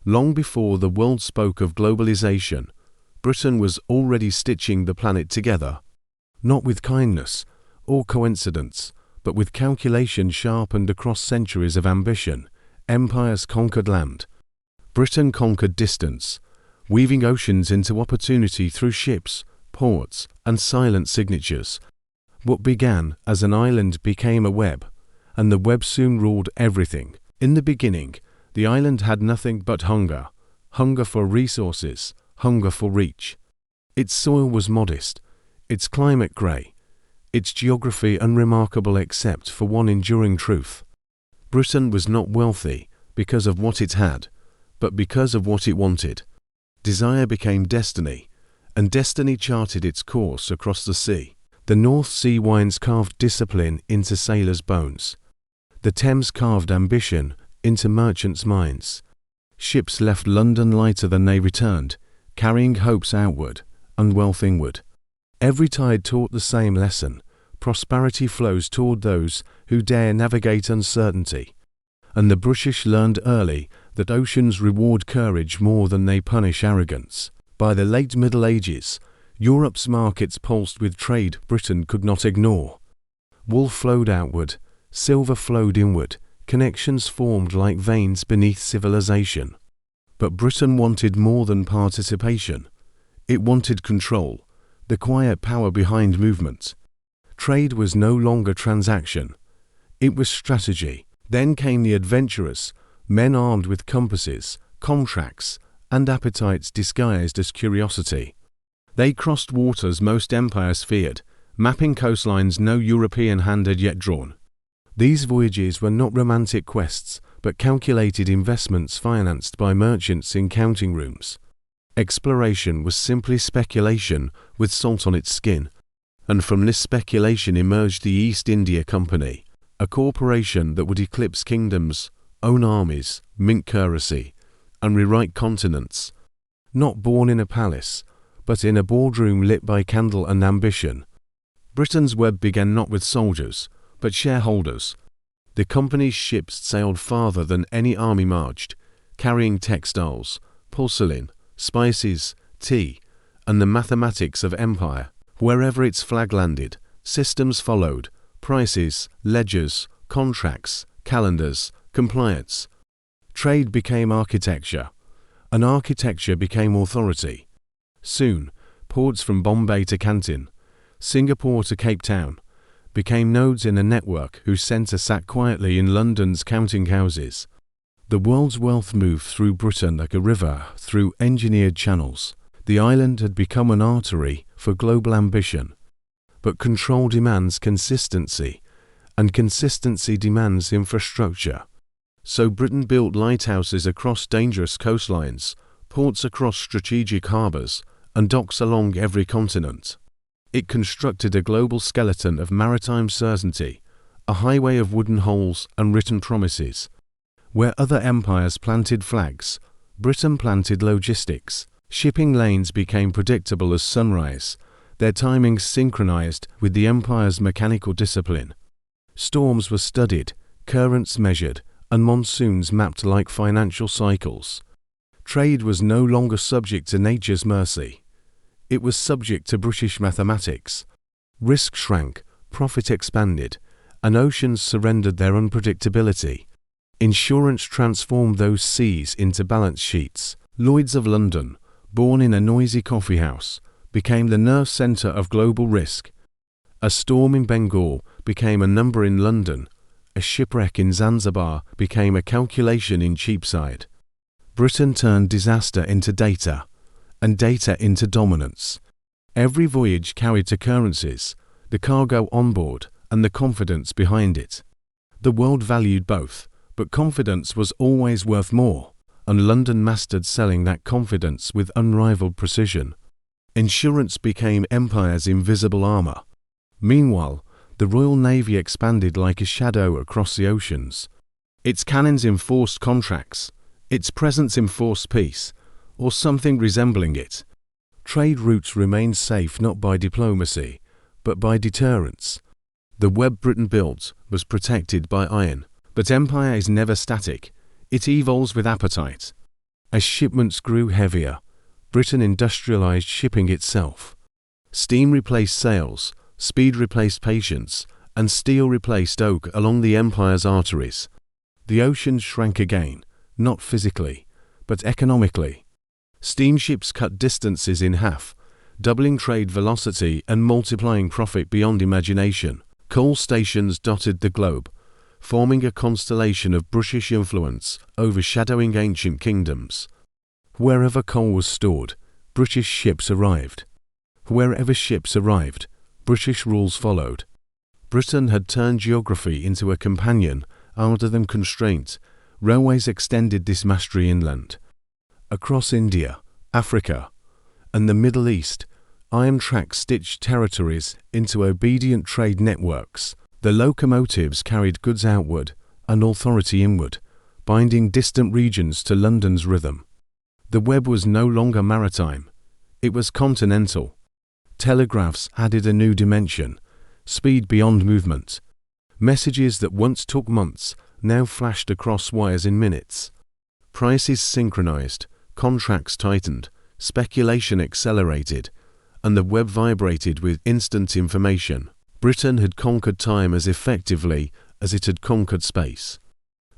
Long before the world spoke of globalization, Britain was already stitching the planet together, not with kindness or coincidence, but with calculation sharpened across centuries of ambition. Empires conquered land. Britain conquered distance, weaving oceans into opportunity through ships, ports, and silent signatures. What began as an island became a web, and the web soon ruled everything. In the beginning, the island had nothing but hunger. Hunger for resources, hunger for reach. Its soil was modest, its climate grey, its geography unremarkable except for one enduring truth. Britain was not wealthy because of what it had, but because of what it wanted. Desire became destiny, and destiny charted its course across the sea. The North Sea winds carved discipline into sailors' bones. The Thames carved ambition into merchants' minds. Ships left London lighter than they returned, carrying hopes outward and wealth inward. Every tide taught the same lesson. Prosperity flows toward those who dare navigate uncertainty. And the British learned early that oceans reward courage more than they punish arrogance. By the late Middle Ages, Europe's markets pulsed with trade Britain could not ignore. Wool flowed outward, silver flowed inward, connections formed like veins beneath civilization. But Britain wanted more than participation. It wanted control, the quiet power behind movement. Trade was no longer transaction. It was strategy. Then came the adventurers, men armed with compasses, contracts, and appetites disguised as curiosity. They crossed waters most empires feared, mapping coastlines no European hand had yet drawn. These voyages were not romantic quests, but calculated investments financed by merchants in counting rooms. Exploration was simply speculation with salt on its skin, and from this speculation emerged the East India Company, a corporation that would eclipse kingdoms, own armies, mint currency, and rewrite continents. Not born in a palace, but in a boardroom lit by candle and ambition. Britain's web began not with soldiers, but shareholders. The company's ships sailed farther than any army marched, carrying textiles, porcelain, spices, tea, and the mathematics of empire. Wherever its flag landed, systems followed, prices, ledgers, contracts, calendars, compliance. Trade became architecture, and architecture became authority. Soon, ports from Bombay to Canton, Singapore to Cape Town, became nodes in a network whose centre sat quietly in London's counting houses. The world's wealth moved through Britain like a river through engineered channels. The island had become an artery for global ambition. But control demands consistency, and consistency demands infrastructure. So Britain built lighthouses across dangerous coastlines, ports across strategic harbours, and docks along every continent. It constructed a global skeleton of maritime certainty, a highway of wooden holes and written promises. Where other empires planted flags, Britain planted logistics. Shipping lanes became predictable as sunrise, their timings synchronized with the empire's mechanical discipline. Storms were studied, currents measured, and monsoons mapped like financial cycles. Trade was no longer subject to nature's mercy. It was subject to British mathematics. Risk shrank, profit expanded, and oceans surrendered their unpredictability. Insurance transformed those seas into balance sheets. Lloyd's of London, born in a noisy coffeehouse, became the nerve centre of global risk. A storm in Bengal became a number in London. A shipwreck in Zanzibar became a calculation in Cheapside. Britain turned disaster into data, and data into dominance. Every voyage carried two currencies, the cargo on board and the confidence behind it. The world valued both, but confidence was always worth more, and London mastered selling that confidence with unrivaled precision. Insurance became empire's invisible armour. Meanwhile, the Royal Navy expanded like a shadow across the oceans. Its cannons enforced contracts, its presence enforced peace, or something resembling it. Trade routes remained safe not by diplomacy, but by deterrence. The web Britain built was protected by iron. But empire is never static. It evolves with appetite. As shipments grew heavier, Britain industrialized shipping itself. Steam replaced sails, speed replaced patience, and steel replaced oak along the empire's arteries. The oceans shrank again, not physically, but economically. Steamships cut distances in half, doubling trade velocity and multiplying profit beyond imagination. Coal stations dotted the globe, forming a constellation of British influence overshadowing ancient kingdoms. Wherever coal was stored, British ships arrived. Wherever ships arrived, British rules followed. Britain had turned geography into a companion rather than constraint. Railways extended this mastery inland. Across India, Africa, and the Middle East, iron tracks stitched territories into obedient trade networks. The locomotives carried goods outward and authority inward, binding distant regions to London's rhythm. The web was no longer maritime. It was continental. Telegraphs added a new dimension, speed beyond movement. Messages that once took months now flashed across wires in minutes. Prices synchronized, contracts tightened, speculation accelerated, and the web vibrated with instant information. Britain had conquered time as effectively as it had conquered space.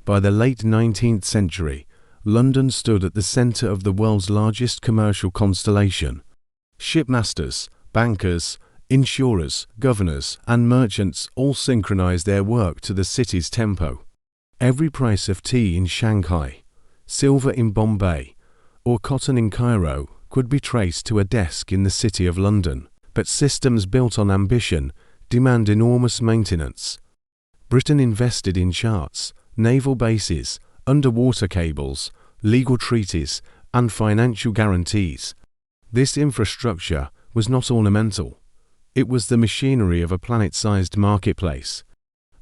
By the late 19th century, London stood at the center of the world's largest commercial constellation. Shipmasters, bankers, insurers, governors, and merchants all synchronized their work to the city's tempo. Every price of tea in Shanghai, silver in Bombay, or cotton in Cairo could be traced to a desk in the city of London. But systems built on ambition demand enormous maintenance. Britain invested in charts, naval bases, underwater cables, legal treaties, and financial guarantees. This infrastructure was not ornamental. It was the machinery of a planet-sized marketplace.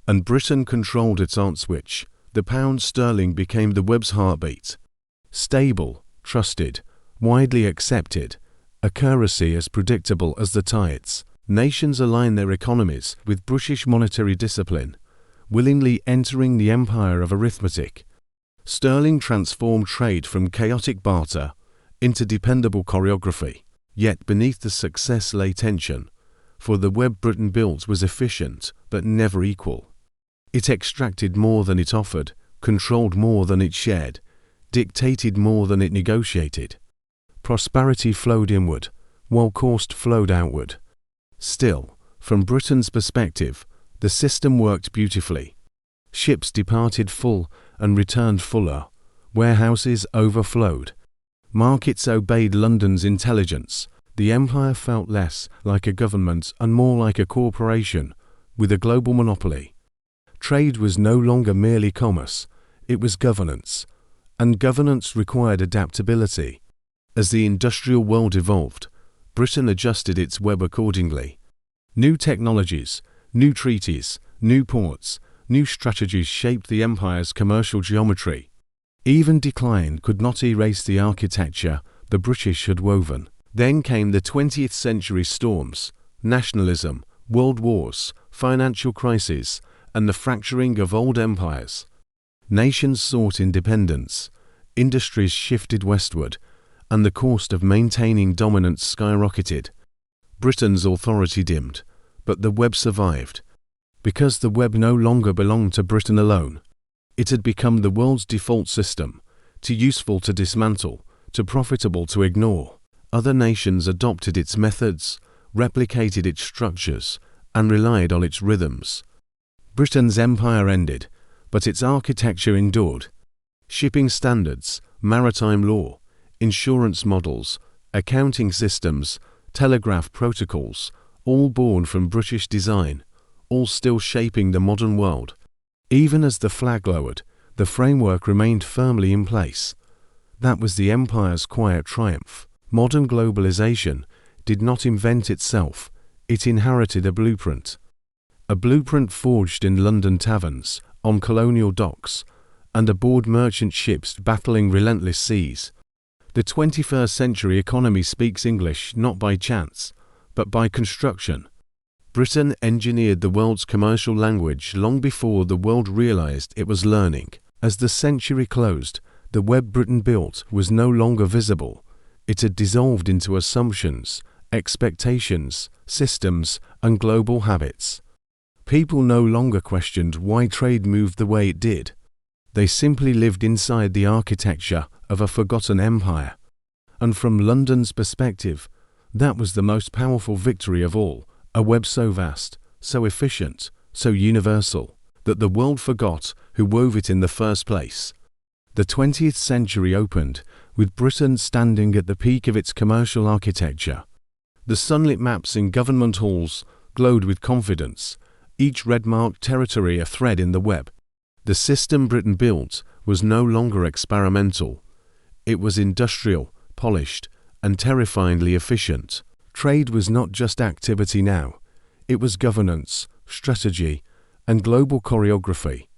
And Britain controlled its on switch. The pound sterling became the web's heartbeat. Stable, trusted, widely accepted, a currency as predictable as the tides. Nations aligned their economies with British monetary discipline, willingly entering the empire of arithmetic. Sterling transformed trade from chaotic barter into dependable choreography. Yet beneath the success lay tension, for the web Britain built was efficient but never equal. It extracted more than it offered, controlled more than it shared, dictated more than it negotiated. Prosperity flowed inward, while cost flowed outward. Still, from Britain's perspective, the system worked beautifully. Ships departed full and returned fuller. Warehouses overflowed. Markets obeyed London's intelligence. The empire felt less like a government and more like a corporation with a global monopoly. Trade was no longer merely commerce, it was governance. And governance required adaptability. As the industrial world evolved, Britain adjusted its web accordingly. New technologies, new treaties, new ports, new strategies shaped the empire's commercial geometry. Even decline could not erase the architecture the British had woven. Then came the 20th century storms, nationalism, world wars, financial crises, and the fracturing of old empires. Nations sought independence, industries shifted westward, and the cost of maintaining dominance skyrocketed. Britain's authority dimmed, but the web survived. Because the web no longer belonged to Britain alone. It had become the world's default system, too useful to dismantle, too profitable to ignore. Other nations adopted its methods, replicated its structures, and relied on its rhythms. Britain's empire ended, but its architecture endured. Shipping standards, maritime law, insurance models, accounting systems, telegraph protocols, all born from British design, all still shaping the modern world. Even as the flag lowered, the framework remained firmly in place. That was the empire's quiet triumph. Modern globalization did not invent itself, it inherited a blueprint. A blueprint forged in London taverns, on colonial docks, and aboard merchant ships battling relentless seas. The 21st century economy speaks English not by chance, but by construction. Britain engineered the world's commercial language long before the world realized it was learning. As the century closed, The web Britain built was no longer visible. It had dissolved into assumptions, expectations, systems, and global habits. People no longer questioned why trade moved the way it did. They simply lived inside the architecture of a forgotten empire. And from London's perspective, that was the most powerful victory of all, a web so vast, so efficient, so universal, that the world forgot who wove it in the first place. The 20th century opened with Britain standing at the peak of its commercial architecture. The sunlit maps in government halls glowed with confidence, each red-marked territory a thread in the web. The system Britain built was no longer experimental. It was industrial, polished, and terrifyingly efficient. Trade was not just activity now. It was governance, strategy, and global choreography.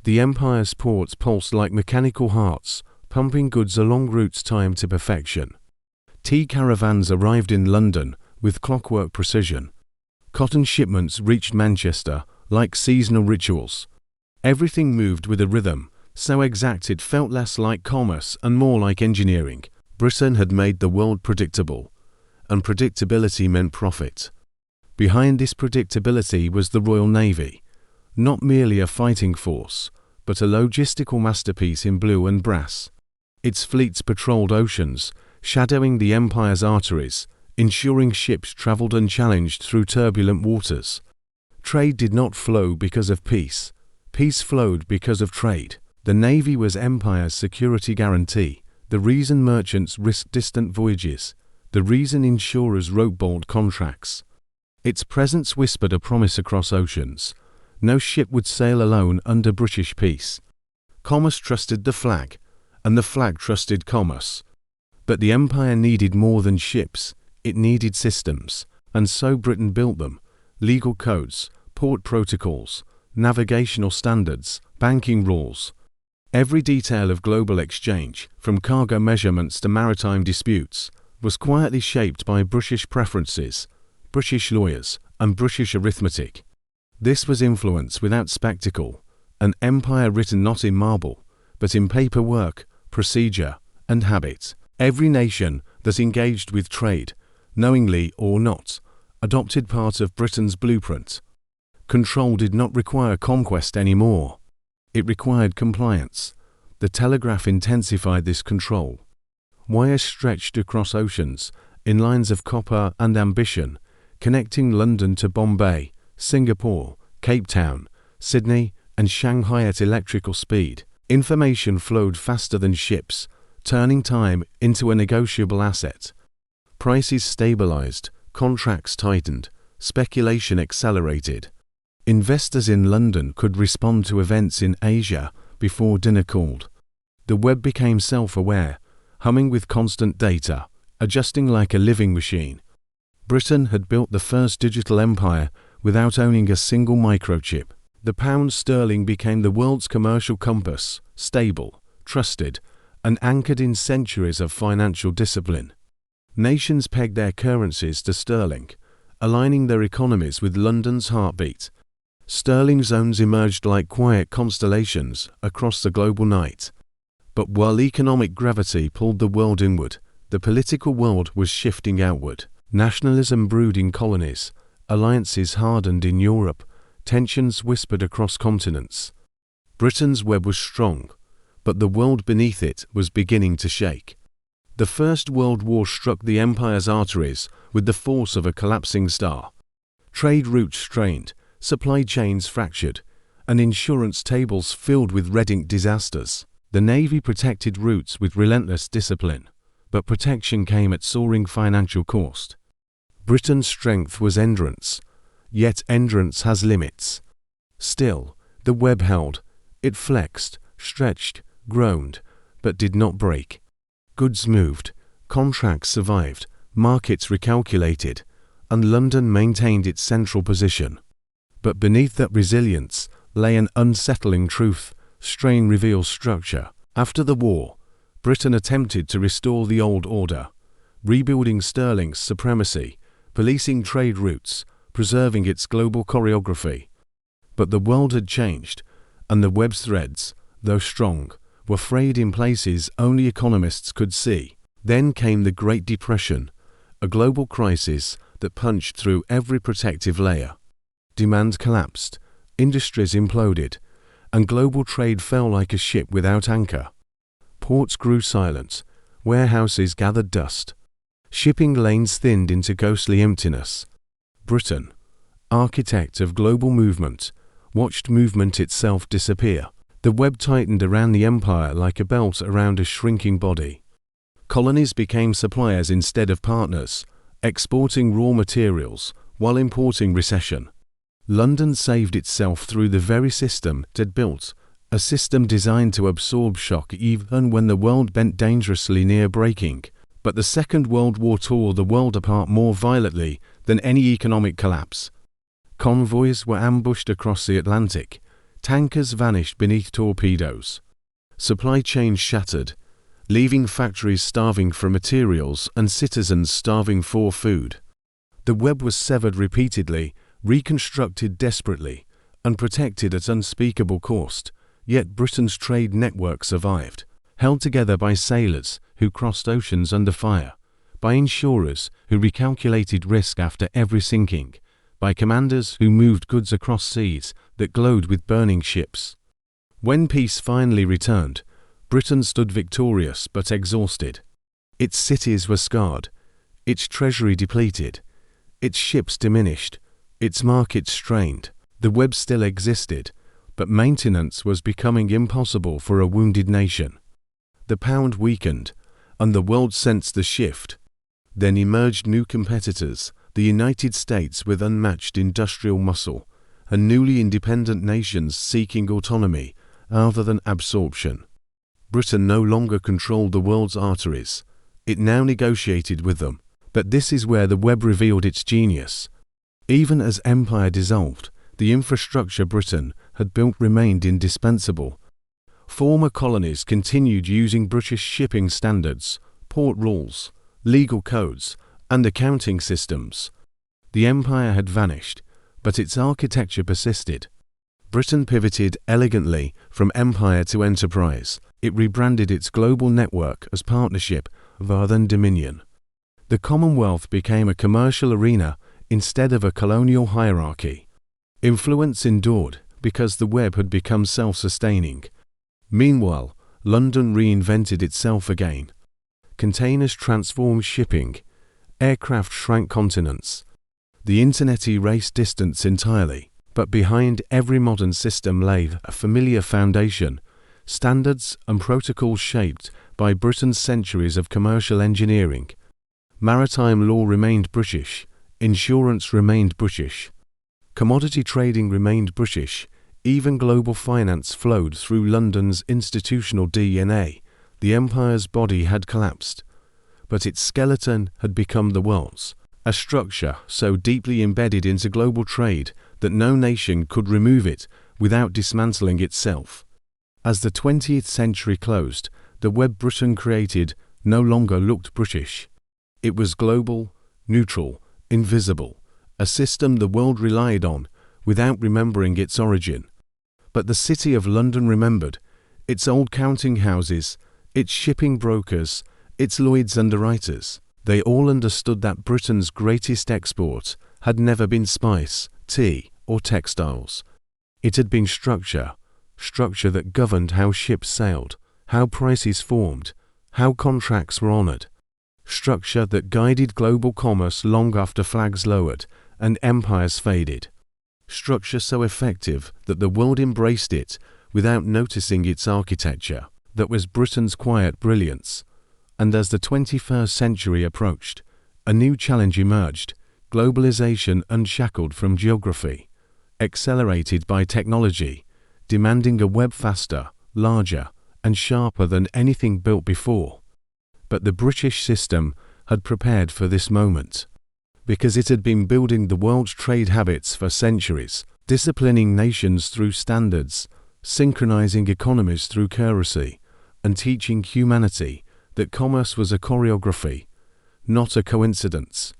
The empire's ports pulsed like mechanical hearts, pumping goods along routes timed to perfection. Tea caravans arrived in London with clockwork precision. Cotton shipments reached Manchester like seasonal rituals. Everything moved with a rhythm, so exact it felt less like commerce and more like engineering. Britain had made the world predictable, and predictability meant profit. Behind this predictability was the Royal Navy, not merely a fighting force, but a logistical masterpiece in blue and brass. Its fleets patrolled oceans, shadowing the empire's arteries, ensuring ships travelled unchallenged through turbulent waters. Trade did not flow because of peace. Peace flowed because of trade. The Navy was empire's security guarantee, the reason merchants risked distant voyages, the reason insurers wrote bold contracts. Its presence whispered a promise across oceans. No ship would sail alone under British peace. Commerce trusted the flag, and the flag trusted commerce. But the empire needed more than ships, it needed systems, and so Britain built them: legal codes, port protocols, navigational standards, banking rules. Every detail of global exchange, from cargo measurements to maritime disputes, was quietly shaped by British preferences, British lawyers, and British arithmetic. This was influence without spectacle, an empire written not in marble, but in paperwork, procedure, and habit. Every nation that engaged with trade, knowingly or not, adopted part of Britain's blueprint. Control did not require conquest anymore. It required compliance. The telegraph intensified this control. Wires stretched across oceans, in lines of copper and ambition, connecting London to Bombay, Singapore, Cape Town, Sydney, and Shanghai at electrical speed. Information flowed faster than ships, turning time into a negotiable asset. Prices stabilized, contracts tightened, speculation accelerated. Investors in London could respond to events in Asia before dinner called. The web became self-aware, humming with constant data, adjusting like a living machine. Britain had built the first digital empire without owning a single microchip. The pound sterling became the world's commercial compass, stable, trusted, and anchored in centuries of financial discipline. Nations pegged their currencies to sterling, aligning their economies with London's heartbeat. Sterling zones emerged like quiet constellations across the global night. But while economic gravity pulled the world inward, the political world was shifting outward. Nationalism brewed in colonies, alliances hardened in Europe, tensions whispered across continents. Britain's web was strong, but the world beneath it was beginning to shake. The First World War struck the empire's arteries with the force of a collapsing star. Trade routes strained, supply chains fractured, and insurance tables filled with red-ink disasters. The Navy protected routes with relentless discipline, but protection came at soaring financial cost. Britain's strength was endurance, yet endurance has limits. Still, the web held. It flexed, stretched, groaned, but did not break. Goods moved, contracts survived, markets recalculated, and London maintained its central position. But beneath that resilience lay an unsettling truth. Strain reveals structure. After the war, Britain attempted to restore the old order, rebuilding sterling's supremacy, policing trade routes, preserving its global choreography. But the world had changed, and the web's threads, though strong, were frayed in places only economists could see. Then came the Great Depression, a global crisis that punched through every protective layer. Demand collapsed, industries imploded, and global trade fell like a ship without anchor. Ports grew silent, warehouses gathered dust, shipping lanes thinned into ghostly emptiness. Britain, architect of global movement, watched movement itself disappear. The web tightened around the empire like a belt around a shrinking body. Colonies became suppliers instead of partners, exporting raw materials while importing recession. London saved itself through the very system it had built, a system designed to absorb shock even when the world bent dangerously near breaking. But the Second World War tore the world apart more violently than any economic collapse. Convoys were ambushed across the Atlantic. Tankers vanished beneath torpedoes. Supply chains shattered, leaving factories starving for materials and citizens starving for food. The web was severed repeatedly, reconstructed desperately, and protected at unspeakable cost, yet Britain's trade network survived, held together by sailors who crossed oceans under fire, by insurers who recalculated risk after every sinking, by commanders who moved goods across seas that glowed with burning ships. When peace finally returned, Britain stood victorious but exhausted. Its cities were scarred, its treasury depleted, its ships diminished, its markets strained. The web still existed, but maintenance was becoming impossible for a wounded nation. The pound weakened, and the world sensed the shift. Then emerged new competitors, the United States with unmatched industrial muscle, and newly independent nations seeking autonomy rather than absorption. Britain no longer controlled the world's arteries. It now negotiated with them. But this is where the web revealed its genius. Even as empire dissolved, the infrastructure Britain had built remained indispensable. Former colonies continued using British shipping standards, port rules, legal codes, and accounting systems. The empire had vanished, but its architecture persisted. Britain pivoted elegantly from empire to enterprise. It rebranded its global network as partnership rather than dominion. The Commonwealth became a commercial arena instead of a colonial hierarchy. Influence endured because the web had become self-sustaining. Meanwhile, London reinvented itself again. Containers transformed shipping. Aircraft shrank continents. The internet erased distance entirely. But behind every modern system lay a familiar foundation, standards and protocols shaped by Britain's centuries of commercial engineering. Maritime law remained British. Insurance remained British. Commodity trading remained British. Even global finance flowed through London's institutional DNA. The empire's body had collapsed, but its skeleton had become the world's, a structure so deeply embedded into global trade that no nation could remove it without dismantling itself. As the 20th century closed, the web Britain created no longer looked British. It was global, neutral, invisible, a system the world relied on without remembering its origin. But the City of London remembered, its old counting houses, its shipping brokers, its Lloyd's underwriters. They all understood that Britain's greatest export had never been spice, tea, or textiles. It had been structure that governed how ships sailed, how prices formed, how contracts were honored. Structure that guided global commerce long after flags lowered and empires faded. Structure so effective that the world embraced it without noticing its architecture. That was Britain's quiet brilliance. And as the 21st century approached, a new challenge emerged: globalization unshackled from geography, accelerated by technology, demanding a web faster, larger, and sharper than anything built before. But the British system had prepared for this moment, because it had been building the world's trade habits for centuries, disciplining nations through standards, synchronizing economies through currency, and teaching humanity that commerce was a choreography, not a coincidence.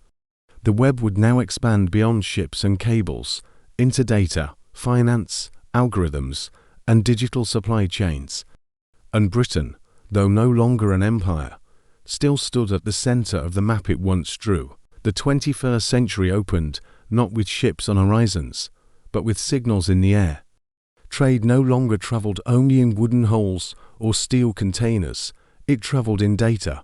The web would now expand beyond ships and cables, into data, finance, algorithms, and digital supply chains. And Britain, though no longer an empire, still stood at the center of the map it once drew. The 21st century opened not with ships on horizons, but with signals in the air. Trade no longer traveled only in wooden hulls or steel containers, it traveled in data.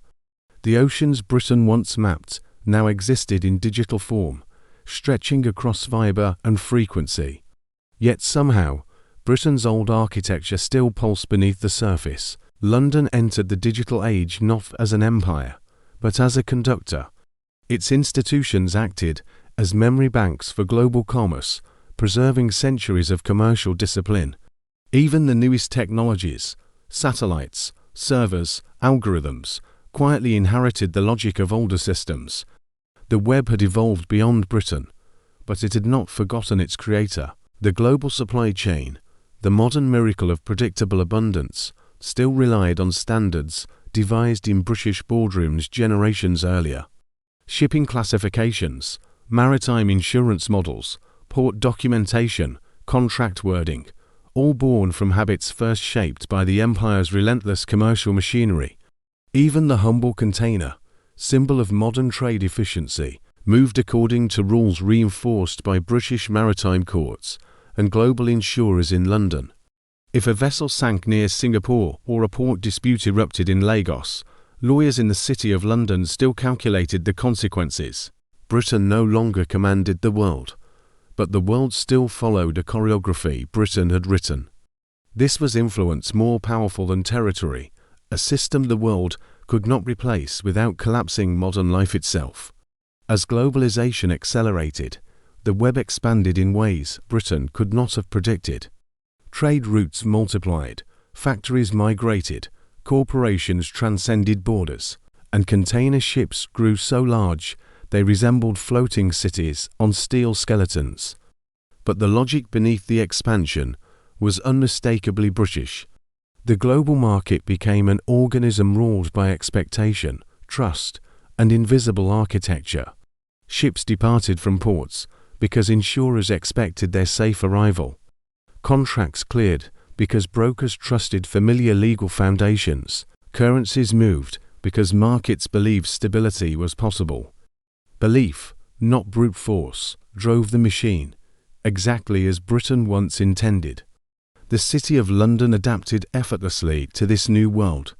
The oceans Britain once mapped now existed in digital form, stretching across fiber and frequency. Yet somehow, Britain's old architecture still pulsed beneath the surface. London entered the digital age not as an empire, but as a conductor. Its institutions acted as memory banks for global commerce, preserving centuries of commercial discipline. Even the newest technologies, satellites, servers, algorithms, quietly inherited the logic of older systems. The web had evolved beyond Britain, but it had not forgotten its creator. The global supply chain, the modern miracle of predictable abundance, still relied on standards devised in British boardrooms generations earlier. Shipping classifications, maritime insurance models, port documentation, contract wording, all born from habits first shaped by the empire's relentless commercial machinery. Even the humble container, symbol of modern trade efficiency, moved according to rules reinforced by British maritime courts and global insurers in London. If a vessel sank near Singapore or a port dispute erupted in Lagos, lawyers in the City of London still calculated the consequences. Britain no longer commanded the world, but the world still followed a choreography Britain had written. This was influence more powerful than territory, a system the world could not replace without collapsing modern life itself. As globalization accelerated, the web expanded in ways Britain could not have predicted. Trade routes multiplied, factories migrated, corporations transcended borders, and container ships grew so large they resembled floating cities on steel skeletons. But the logic beneath the expansion was unmistakably British. The global market became an organism ruled by expectation, trust, and invisible architecture. Ships departed from ports because insurers expected their safe arrival. Contracts cleared because brokers trusted familiar legal foundations. Currencies moved because markets believed stability was possible. Belief, not brute force, drove the machine, exactly as Britain once intended. The City of London adapted effortlessly to this new world.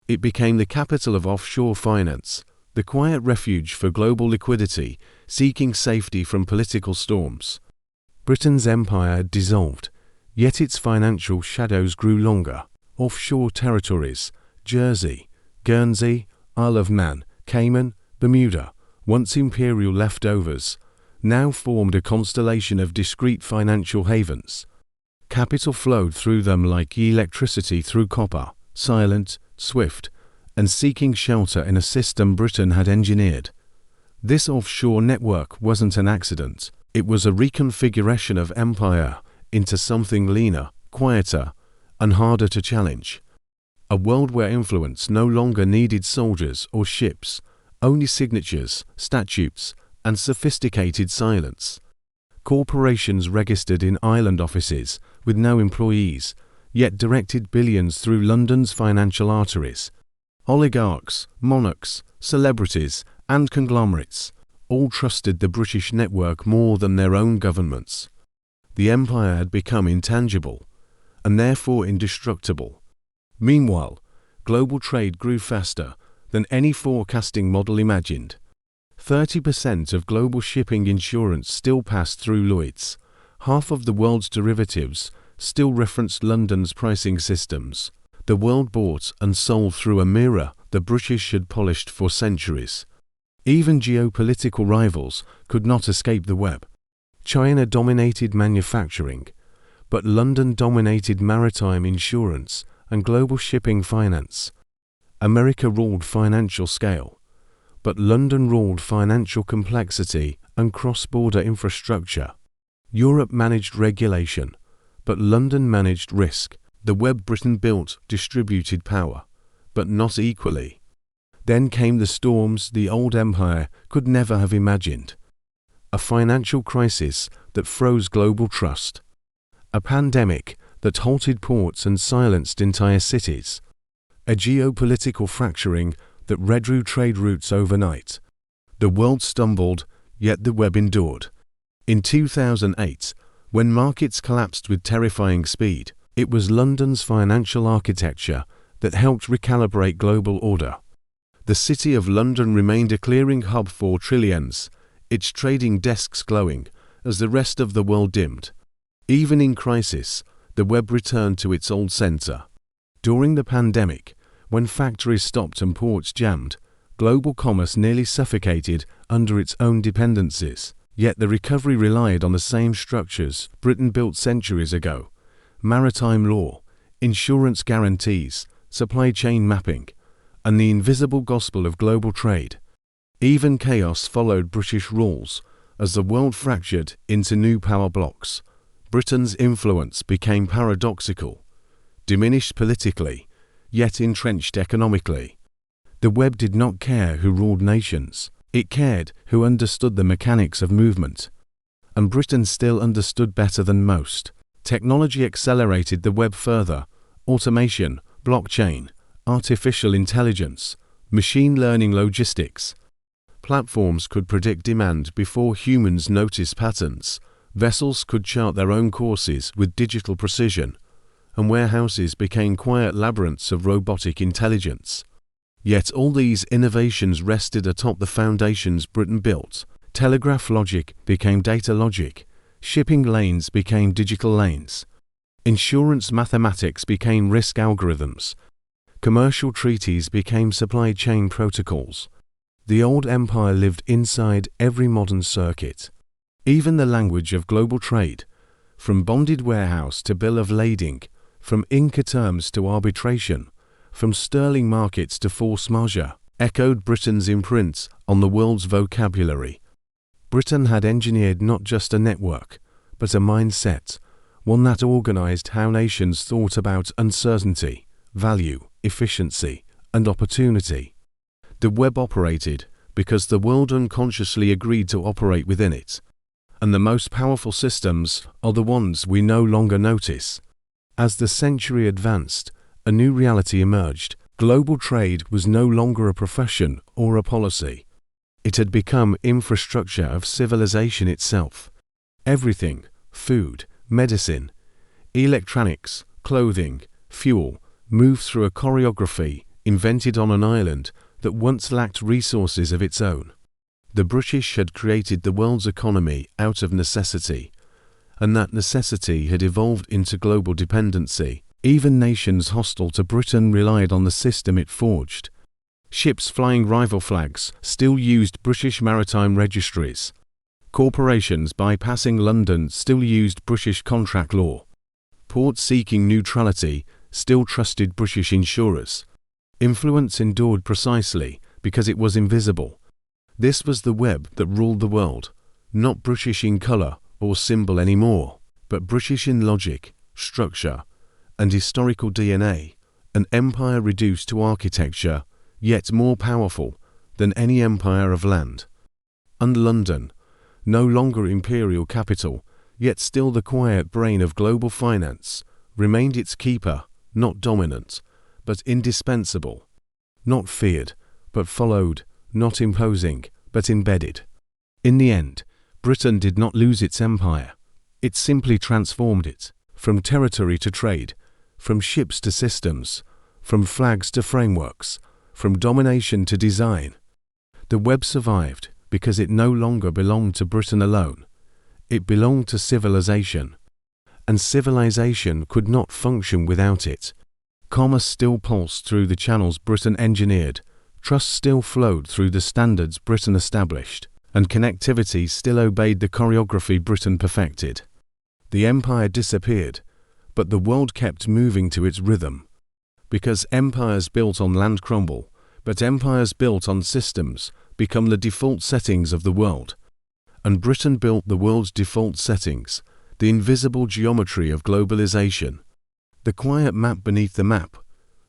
It became the capital of offshore finance, the quiet refuge for global liquidity, seeking safety from political storms. Britain's empire had dissolved, yet its financial shadows grew longer. Offshore territories, Jersey, Guernsey, Isle of Man, Cayman, Bermuda, once imperial leftovers, now formed a constellation of discrete financial havens. Capital flowed through them like electricity through copper, silent, swift, and seeking shelter in a system Britain had engineered. This offshore network wasn't an accident, it was a reconfiguration of empire into something leaner, quieter, and harder to challenge. A world where influence no longer needed soldiers or ships, only signatures, statutes, and sophisticated silence. Corporations registered in island offices with no employees, yet directed billions through London's financial arteries. Oligarchs, monarchs, celebrities, and conglomerates all trusted the British network more than their own governments. The empire had become intangible, and therefore indestructible. Meanwhile, global trade grew faster than any forecasting model imagined. 30% of global shipping insurance still passed through Lloyd's. Half of the world's derivatives still referenced London's pricing systems. The world bought and sold through a mirror the British had polished for centuries. Even geopolitical rivals could not escape the web. China dominated manufacturing, but London dominated maritime insurance and global shipping finance. America ruled financial scale, but London ruled financial complexity and cross-border infrastructure. Europe managed regulation, but London managed risk. The web Britain built distributed power, but not equally. Then came the storms the old empire could never have imagined. A financial crisis that froze global trust. A pandemic that halted ports and silenced entire cities. a geopolitical fracturing that redrew trade routes overnight. The world stumbled, yet the web endured. In 2008, when markets collapsed with terrifying speed, it was London's financial architecture that helped recalibrate global order. The City of London remained a clearing hub for trillions, its trading desks glowing as the rest of the world dimmed. Even in crisis, the web returned to its old center. During the pandemic, when factories stopped and ports jammed, global commerce nearly suffocated under its own dependencies. Yet the recovery relied on the same structures Britain built centuries ago: maritime law, insurance guarantees, supply chain mapping, and the invisible gospel of global trade. Even chaos followed British rules as the world fractured into new power blocks. Britain's influence became paradoxical, diminished politically, yet entrenched economically. The web did not care who ruled nations. It cared who understood the mechanics of movement. And Britain still understood better than most. Technology accelerated the web further: automation, blockchain, artificial intelligence, machine learning, logistics. Platforms could predict demand before humans noticed patterns. Vessels could chart their own courses with digital precision, and warehouses became quiet labyrinths of robotic intelligence. Yet all these innovations rested atop the foundations Britain built. Telegraph logic became data logic. Shipping lanes became digital lanes. Insurance mathematics became risk algorithms. Commercial treaties became supply chain protocols. The old empire lived inside every modern circuit. Even the language of global trade, from bonded warehouse to bill of lading, from Incoterms to arbitration, from sterling markets to force majeure, echoed Britain's imprint on the world's vocabulary. Britain had engineered not just a network, but a mindset, one that organized how nations thought about uncertainty, value, efficiency, and opportunity. The web operated because the world unconsciously agreed to operate within it. And the most powerful systems are the ones we no longer notice. As the century advanced, a new reality emerged. Global trade was no longer a profession or a policy. It had become infrastructure of civilization itself. Everything, food, medicine, electronics, clothing, fuel, moved through a choreography invented on an island that once lacked resources of its own. The British had created the world's economy out of necessity, and that necessity had evolved into global dependency. Even nations hostile to Britain relied on the system it forged. Ships flying rival flags still used British maritime registries. Corporations bypassing London still used British contract law. Ports seeking neutrality still trusted British insurers. Influence endured precisely because it was invisible. This was the web that ruled the world, not British in colour or symbol anymore, but British in logic, structure, and historical DNA, an empire reduced to architecture, yet more powerful than any empire of land. And London, no longer imperial capital, yet still the quiet brain of global finance, remained its keeper, not dominant, but indispensable, not feared, but followed, not imposing, but embedded. In the end, Britain did not lose its empire. It simply transformed it, from territory to trade, from ships to systems, from flags to frameworks, from domination to design. The web survived because it no longer belonged to Britain alone. It belonged to civilization, and civilization could not function without it. Commerce still pulsed through the channels Britain engineered, trust still flowed through the standards Britain established, and connectivity still obeyed the choreography Britain perfected. The empire disappeared, but the world kept moving to its rhythm. Because empires built on land crumble, but empires built on systems become the default settings of the world. And Britain built the world's default settings, the invisible geometry of globalization. The quiet map beneath the map,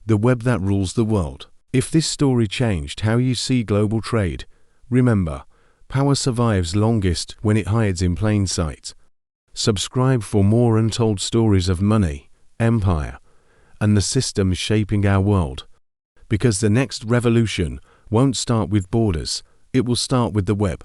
the web that rules the world. If this story changed how you see global trade, remember, power survives longest when it hides in plain sight. Subscribe for more untold stories of money, empire, and the systems shaping our world. because the next revolution won't start with borders, it will start with the web.